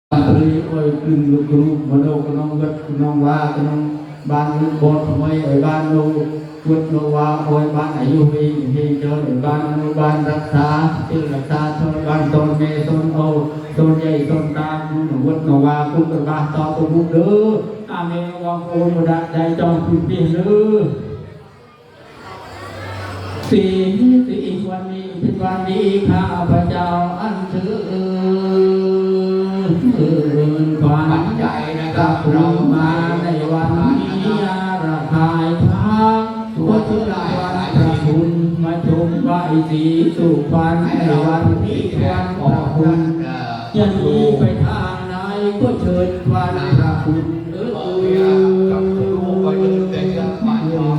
Hari oi kung lukru mano kanong gat kanong wa kanong ban bot mai oi ban no quất no wa oi ban ayu hi cho oi ban no ban rak sa til rak sa cho ban ton me ton o ton yai ton ta no quất no wa cũng được ba to tôi muốn đỡ ame wong oi mo da dai trong phi phi lưสีวันนี้เป็นวันดีข้าพเจ้าอันเชิญความใจนะครับเรามาในวันนี้ระคายพักตัวชื่อวันพระคุณมาชมไหวสีสุพรรณในวันที่วันขอบคุณยันนี้ไปทางไหนก็เชิญวันพระคุณกับรู้ว่าจะได้รับ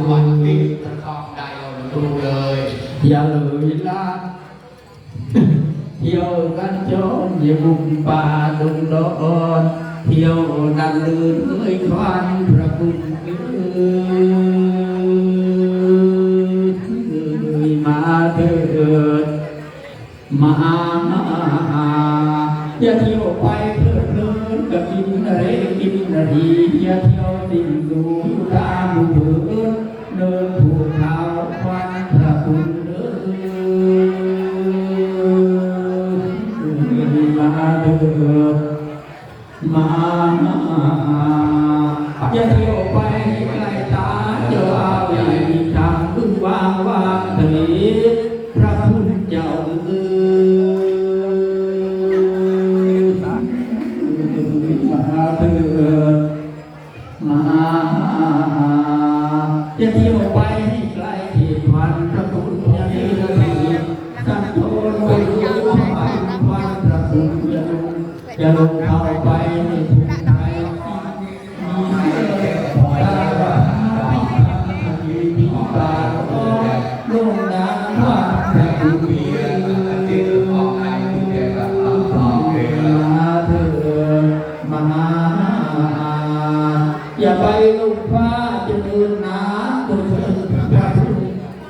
วันที่จะต้องได้ดูเลยอย่าเลยละเที่ยวกันจนอย่าบุกป่าดงดอนเที่ยวดันลื่นเอ้ยควันพระคุณมาเถิดมาอย่าเที่ยวไปเพลิดเพลินกับกินอะไรกินนาทีอย่าเที่ยวติ่งดูตามเถิดเดินถูกเขาควันพระคุณมาเถิดมาอย่าเที่ยวไปไกลตาเจ้าอาใหญ่ทางพึ่งวางวางทะเลพระคุณเจ้ามาเถิดมาอย่าเที่ยวไปให้ไกลที่พันพระคุณอย่ามีเลยสันโทษโวยรู้พันพระคุณอย่าลงเข้าไปในทุกใจลงน้ำว่าพระคุณมาเถิดมาอย่าไปลงฟ้าจะเดินน้ำโดยเชิญพระคุณ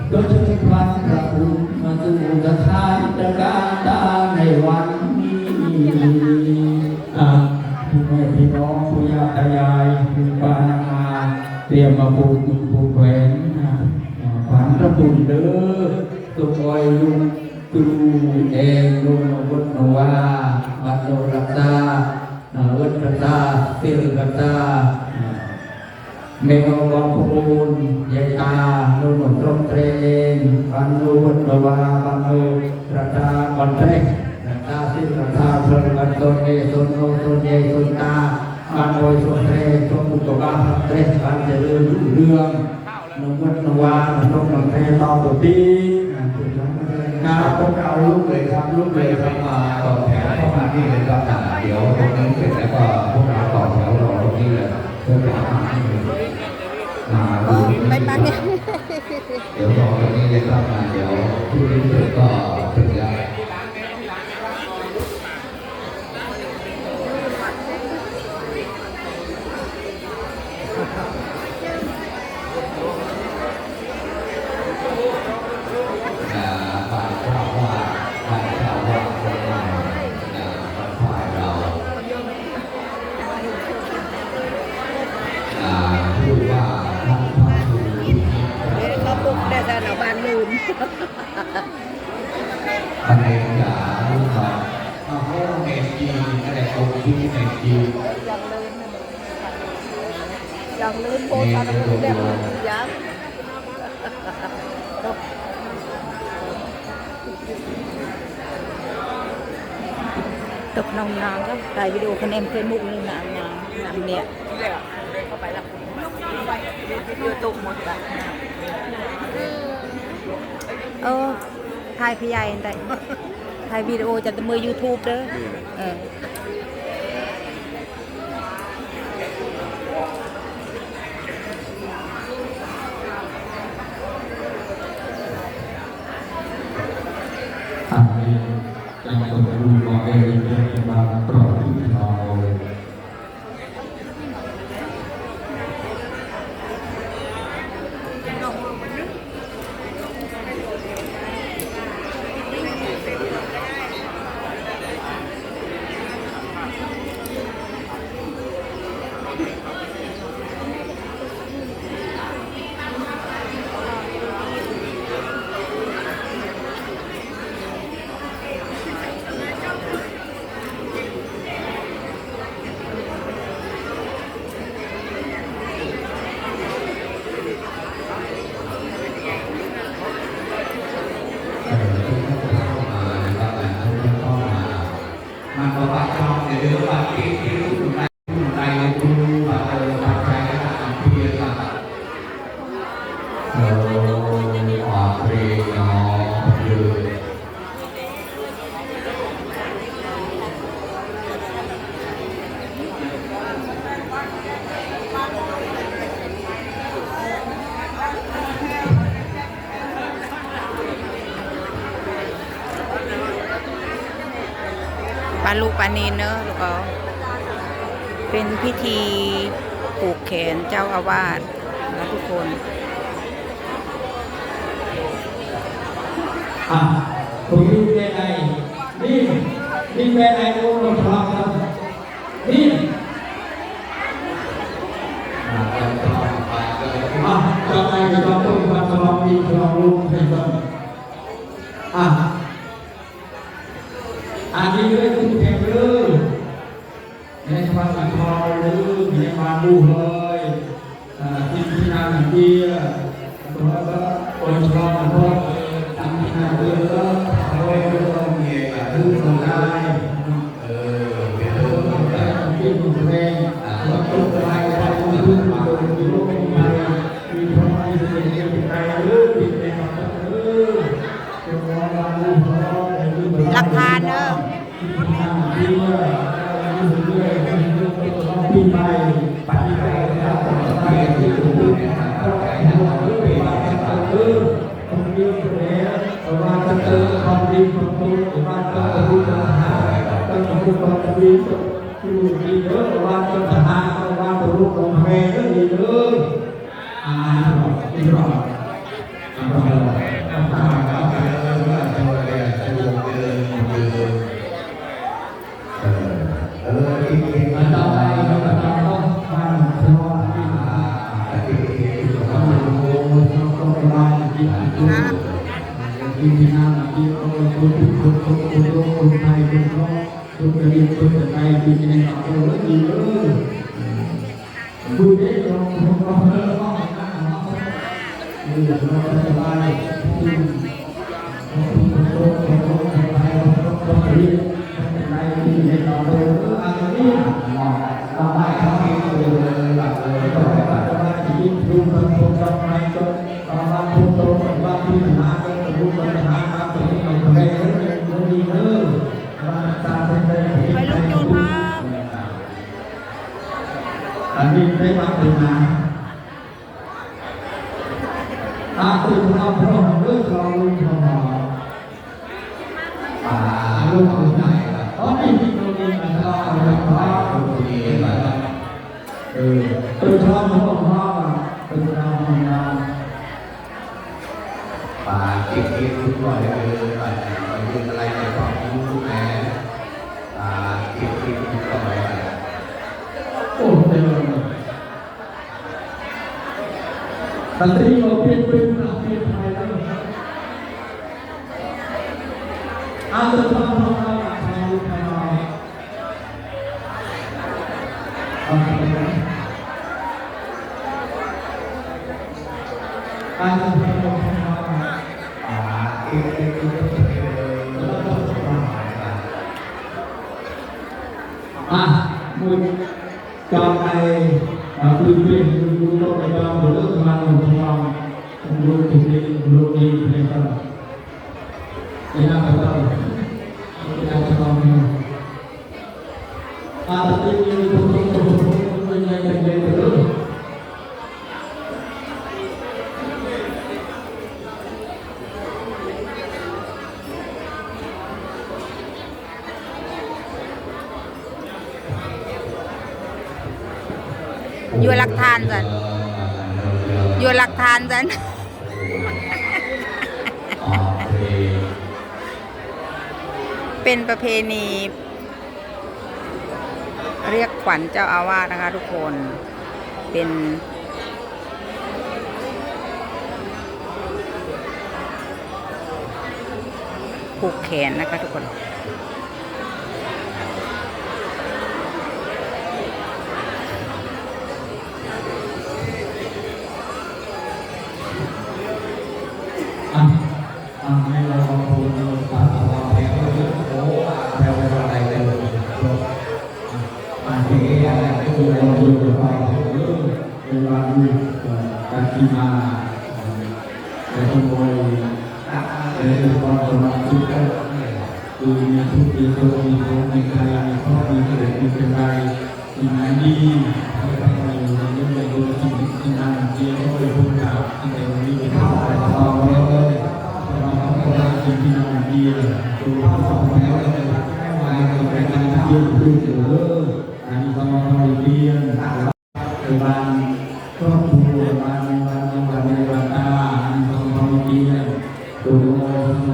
โดยเชิญพันพระคุณมาสู่สถานตะการตาในวันนี้ผู้แม่พี่น้องผู้ย่าตายายผู้ป้านาอาเตรียมมาปลูกแขวนฝันพระคุณเด้อตัวอ้อยลุงครูเองลุงวัดนวาวัดโนรักษาวัดรักษาศิลรักษาเมฆวงพูนยายตาโนนตรงเตรงปันโนวัดนวาปันโนรักษาปันเตรงรักษาศิลรักษาพระกันตนเอตนโนตนเยตนตาปันโนตนเตรงตนมุตตะเตรงปันเจริญรุ่งเรืองนวัดนวาตรงเตรงต่อตัวตีครับพวกเราลุกเลยครับลุกเลยครับมาต่อแถวเข้ามาที่เลยครับเดี๋ยวตรงนี้เสร็จแล้วก็พวกเราต่อแถวรอตรงนี้เลยเพื่อจะมาที่เลยไม่ปังเนี่ยเดี๋ยวรอตรงนี้เลยครับเดี๋ยวที่นี้เสร็จก็เสร็จแล้วเขาปลุกแต่หน้าบ้านลืมอะไรอย่างลูกเขาเขาเนจีอะไรตรงที่เนจียังลืมโบตอนนั้นเด็กยังตกน้องนางก็ถ่ายวิดีโอคะแนนเฟซบุ๊กเลยนางเนี่ยเข้าไปแล้วยูทูบหมดแล้วถ่ายพี่ใหญ่แต่ถ่ายวิดีโอจากมือ YouTube เด้อyang perlu mengenai perkembangan profesional. อ ปฏิทินในคุณปัจจัยปัจจัยเพียรออกเรียนออกเดินปลาลูกปลานีนเนอะแล้วก็เป็นพิธีผูกแขนเจ้าอาวาสนะทุกคน ผมดูแม่ไอ้นี่แม่ไอ้โอ้เราทำครับนี่จะไอ้จะต้องมาทำดีทำลูกให้ต้องอันนี้เลยคุณแข่งเลยในความสัมพันธ์เลยในความรู้เลยที่นานเดียตัวก็คนชอบมันก็ทำที่นานเดียก็เอาไว้ก็ต้องมีดูคนได้เป็นคนได้ที่ดูแลว่าตัวอะไรอะไรที่ดูมาโดยมีโรคมีอะไรมีความไม่สบายมีอะไรหรือมีอะไรหลักฐานเนอะปีใหม่ปฏิบัติการต่างๆที่ถูกต้องเข้าใจทั้งหมดเลยว่าจะเกิดความดีแล้วว่าจะเจอความดีความทุกข์ว่าจะรู้ปัญหาต้องรู้ความดีที่ดีเยอะว่าจะปัญหาว่าจะรู้ความแพ้ก็ดีเลยนี่หรอที่นั่งที่คนไทยคนร้องคนกระดิ่งคนไทยที่ในหอเลยดีเลยคุยได้ลองลองเลิกห้องนั่งห้องเราสบายที่คนไทยคนกระดิ่งคนไทยที่ในหอเลยอันนี้เราไปทำที่เลยหลักเลยก็ไปปฏิบัติที่ดูคนคนทำไมก็ตอนนั้นคนโตคนบ้านที่หาก็รู้ปัญหาครับที่เราทำได้ก็ดีเลยว่าตาเป็นไปไปลูกโยนภาพ อันนี้ได้มาเป็นงานตื่นมาพร้อมเรื่องเราลุงพอลุงคนไหนอ๋อนี่ที่เราเรียนกันเราเราพาคนนี้มาตื่นชอบมันต้องว่าตื่นเราทำงานคิดทุกวันเลยเป็นอะไรในความรู้แม่คิดทุกวันโอ้เจ๋งตอนนี้เราเปลี่ยนเป็นเปลี่ยนไทยแล้วตื่นชอบทำงานไทยทำงานมุดจอมในพื้นที่ดูโลกในจอมดูเรื่องมันของเราดูที่ดูดีในตลาดในหน้าตลาดในหน้าตลาดนี้ที่มีคนเป็นยังไงเป็นเรื่องอยู่หลักฐานสันอยู่หลักฐานสันเป็นประเพณีเรียกขวัญเจ้าอาวาสนะคะทุกคนเป็นผูกแขนนะคะทุกคนให้เราลองดูตัดเราแพ้ก็เยอะโอ้แพ้อะไรเลย เราอยู่กับเราเวลาดูการกินมาแต่ขโมยในความสมัครทุกข์คือมีทุกข์มีโศกมีโศกมีใครมีครอบมีเกิดมีเป็นไรมีไหนดีไม่ต้องมีเรื่องอะไรดูสิ่งที่นั่นเกี่ยวกับผู้กล่าวที่ในวันนี้เป็นข้าวแต่ทองเลยเราต้องการสิ่งที่นั่นดีดูข้าวสองแล้วเลยมาเป็นการเยี่ยมผู้เสืออันนี้ต้องมาเรียนในบ้านครอบครัวบ้านในบ้านตาอันนี้ต้องมาเรียนดู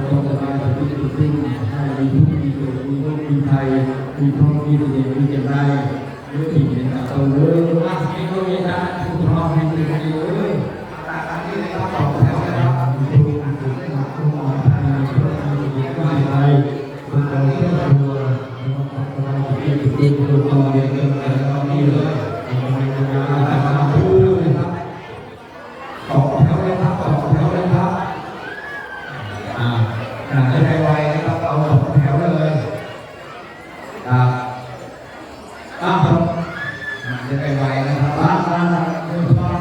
ต้องสบายทุกสิ่งให้มีทุกมีสุขมีโรคมีภัยมีครอบมีเสียงมีเจ็บไรเรื่องที่เป็นตัวเรื่องว่าให้เขาเรียนนะทุกครอบให้เป็นเรื่องตาอันนี้ต้องตอบแทนนะครับทุกอันทุกอันทุกอันให้ทุกอันมีไม่ไรคนเราเชื่อตัวเราที่ติดตัวเราเรียนกันเรานี่เลยต่อแถวเลยครับต่อแถวเลยครับจะได้ไวนะครับเอาต่อแถวเลยจะได้ไวนะครับมีความ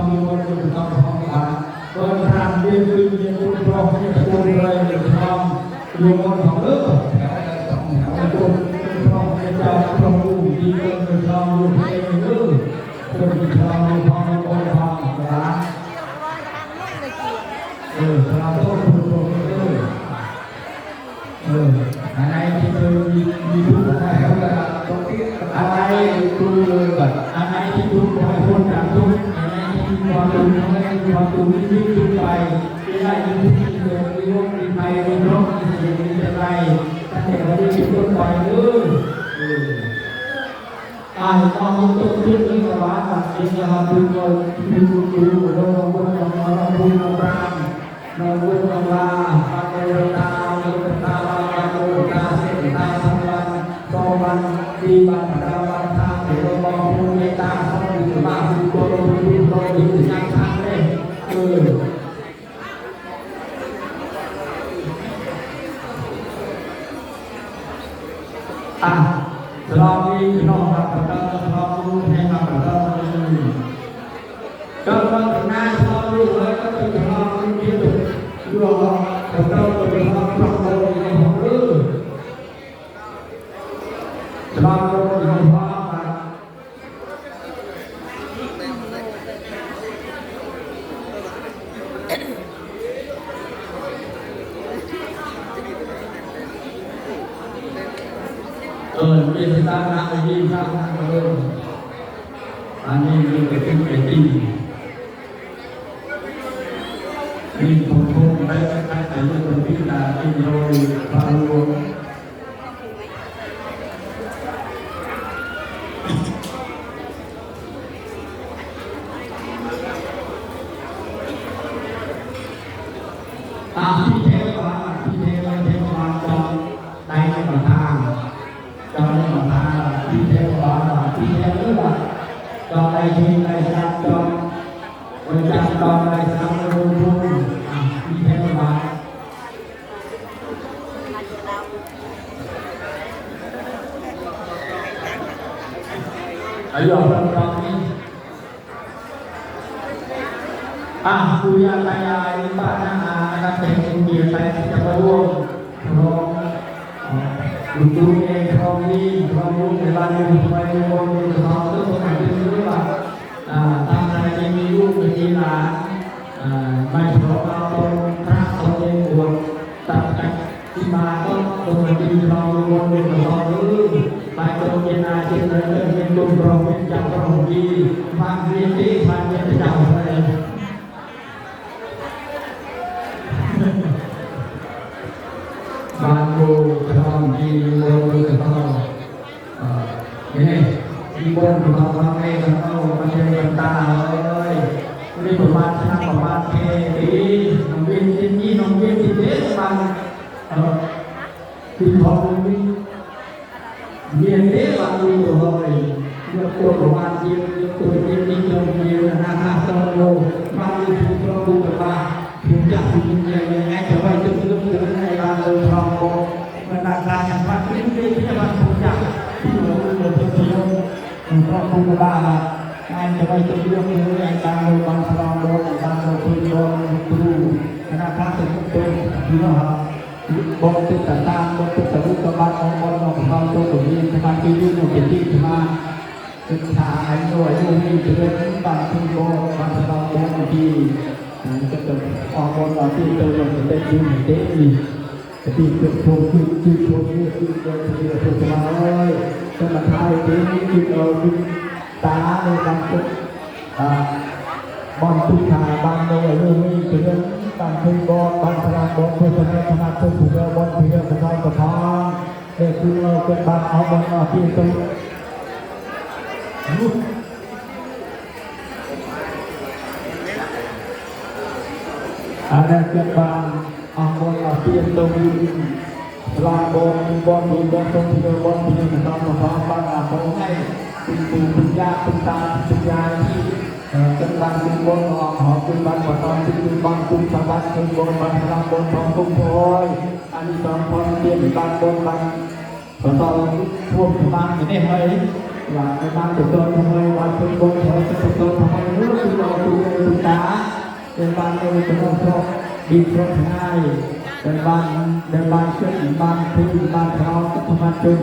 มีวันมีความพร้อมกันโดยทางเรียนรู้เรียนรู้พร้อมที่จะดูแลมีความอยู่บนของเรื่องแถวเลยสองแถวเลยคนพร้อมที่จะพร้อมรู้ดีคนมีความรู้เพลงเรื่องคนมีความมีความมีความรักเราต้องพูดตรงนี้อะไรที่เคยมีทุกข์อะไรตรงที่อะไรดูเลยแบบอะไรที่ทุกข์ให้พ้นจากทุกข์อะไรที่ความทุกข์ให้ความทุกข์ที่ทุกข์ไปไม่ได้มีทุกข์ที่เกิดมีโรคมีภัยมีโรคมีเสียมีอะไรตั้งแต่วันนี้เป็นต้นไปเลยความทุกข์ที่มีกระบาดตัดสินนะครับดูเราดูเราบุญเราบุญเราปรามเราบุญเราลาปาเกลตาเราตาเราโกตาเสตตาสังวันโตวันดีวันปราวันทางเดี๋ยวมองภูมิตาเขาดูมาดูโกดูโกดูยังทางเลยเรามีน้องรับประกันเรารู้ให้รับประกันก็ต้องหน้าเรารู้แล้วก็ต้องเราคิดดูเราต้องเป็นเราต้องเราในห้องเรื่องเราในห้องเป็นตาหน้ายิ่งข้างเลยอันนี้มีแต่เป็นเป็นจริงมีคนพบได้ใครแต่ยังเป็นพิจารณาที่โดยพาลวงที่เทวาจอมได้ในประธานจอมในประธานที่เทวาที่เทวาจอมในทีในสังจอมวันจันทร์จอมในสังรูปที่เทวาอายุเรานี้ปู่ย่าตายายป้าน้าอานะครับเป็นเกียรติที่จะมาร่วมร้องดูเองร้องนี้ร้องรู้ในบ้านอยู่ไปวงในท้องซึ่งคนที่รู้ว่าทำอะไรจะมีลูกมีหลานไม่เพราะเราพระเขาเองบวชตัดจากที่มาก็คนที่เราวงในท้องไปตรงเจนาเจริญเรียนรู้ร้องเป็นจักรพรรดิฟังเรียนที่ฟังเป็นเจ้าอะไรบางโลกทองดีโลกทองนี่ที่บนทองทำให้กันเอาประเทศกันตาเลยนี่ประมาณชั้นประมาณเทปีน้องเวียนที่นี่น้องเวียนที่เด็กฟังที่ทองนี่เวียนเด็กฟังดูตัวเลยเมื่อตัวประมาณเดียวตัวเดียวนี่ตัวเดียวนะตอนโลฟังดูตัวดูกันมาถึงจะถึงยังไงจะไปถึงเรื่องในบ้านเราทองโกมันราคาอย่างว่าที่นี่ที่มันถูกจับที่เราเดินเที่ยว เพราะคุณบ้านanhจะไปจะเรื่องนี้ไอ้การโดนบางสลองโดนไอ้การโดนคุณโดนครูคณะพระสงฆ์เป็นพี่น้องครับบนติดตามบนติดตามรูปบ้านของบนของเราตัวตัวนี้ทางที่ยืนอยู่เป็นที่มาศึกษาไอ้หน่วยที่มีเรื่องบางคุณโดนบางสลองโดนที่จะต้องออกบนว่าที่ตัวเราเป็นยืนเต็มที่เกิดโผล่คือโผล่คือเกิดที่เราจะมาเลยจะมาทายเต็มที่เราตาในบางจุดบอลทุกขาบางโดยเรื่องนี้คือเรื่องบางคือบอลบางพลังบอลเพื่อจะขนาดตัวผู้เล่นบอลเพื่อจะได้กระพองเด็กคือเราเกิดบางเอาบอลมาที่ตัวada kebang angkot apian tunggu labon bom bom tunggu bom punya bersama sama apa ngay pintu punya punya ini tentang bom họ cứ ban vào trong pintu bom cung sahabat bom ban dalam bom bom thôi anh trong bom dia ban bom ban betul bom bom ini hai và cái ban betul thôi ban bom thôi betul thôi nó cứ lo tu taเป็นบ้านเราเป็นบ้านครอบดีครอบง่ายเป็นบ้านเชื่อบ้านพื้นบ้านเราทุกบ้านจน